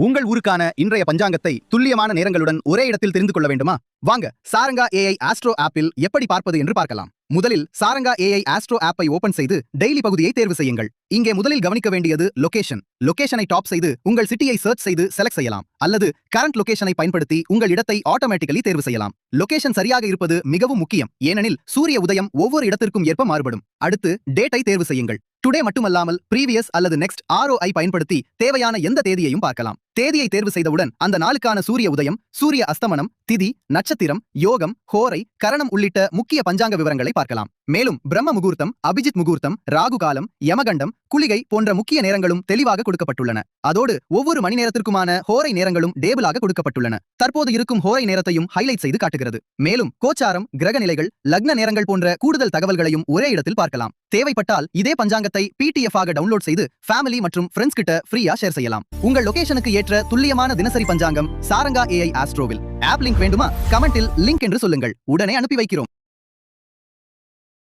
உங்கள் ஊருக்கான இன்றைய பஞ்சாங்கத்தை துல்லியமான நேரங்களுடன் ஒரே இடத்தில் தெரிந்து கொள்ள வேண்டுமா? வாங்க சாரங்கா AI ஆஸ்ட்ரோ ஆப்பில் எப்படி பார்ப்பது என்று பார்க்கலாம். முதலில் சாரங்கா AI ஆஸ்ட்ரோ ஆப்பை ஓபன் செய்து டெய்லி பகுதியை தேர்வு செய்யுங்கள். இங்கே முதலில் கவனிக்க வேண்டியது லொகேஷன். லொகேஷனை டாப் செய்து உங்கள் சிட்டியை சர்ச் செய்து செலக்ட் செய்யலாம். அல்லது கரண்ட் லொகேஷனை பயன்படுத்தி உங்கள் இடத்தை ஆட்டோமேட்டிக்கலி தேர்வு செய்யலாம். லொகேஷன் சரியாக இருப்பது மிகவும் முக்கியம், ஏனெனில் சூரிய உதயம் ஒவ்வொரு இடத்திற்கும் ஏற்ப மாறுபடும். அடுத்து டேட்டை தேர்வு செய்யுங்கள். டுடே மட்டுமல்லாமல் ப்ரீவியஸ் அல்லது நெக்ஸ்ட் ROI பயன்படுத்தி தேவையான எந்த தேதியையும் பார்க்கலாம். தேதியை தேர்வு செய்தவுடன் அந்த நாளுக்கான சூரிய உதயம், சூரிய அஸ்தமனம், திதி, நட்சத்திரம், யோகம், ஹோரை, கரணம் உள்ளிட்ட முக்கிய பஞ்சாங்க விவரங்களை பார்க்கலாம். மேலும் பிரம்ம முகூர்த்தம், அபிஜித் முகூர்த்தம், ராகு காலம், யமகண்டம், குளிகை போன்ற முக்கிய நேரங்களும் தெளிவாக கொடுக்கப்பட்டுள்ளன. அதோடு ஒவ்வொரு மணி நேரத்திற்குமான ஹோரை நேரங்களும் டேபிளாக கொடுக்கப்பட்டுள்ளன. தற்போது இருக்கும் ஹோரை நேரத்தையும் ஹைலைட் செய்து காட்டுகிறது. மேலும் கோச்சாரம், கிரக நிலைகள், லக்ன நேரங்கள் போன்ற கூடுதல் தகவல்களையும் ஒரே இடத்தில் பார்க்கலாம். தேவைப்பட்டால் இதே பஞ்சாங்கத்தை PDF ஆக டவுன்லோட் செய்து ஃபேமிலி மற்றும் ஃப்ரெண்ட்ஸ் கிட்ட ஃப்ரீயா ஷேர் செய்யலாம். உங்கள் லொகேஷனுக்கு ஏற்ற துல்லியமான தினசரி பஞ்சாங்கம் சாரங்கா AI ஆஸ்ட்ரோவில். ஆப் லிங்க் வேண்டுமா? கமெண்டில் லிங்க் என்று சொல்லுங்கள், உடனே அனுப்பி வைக்கிறோம்.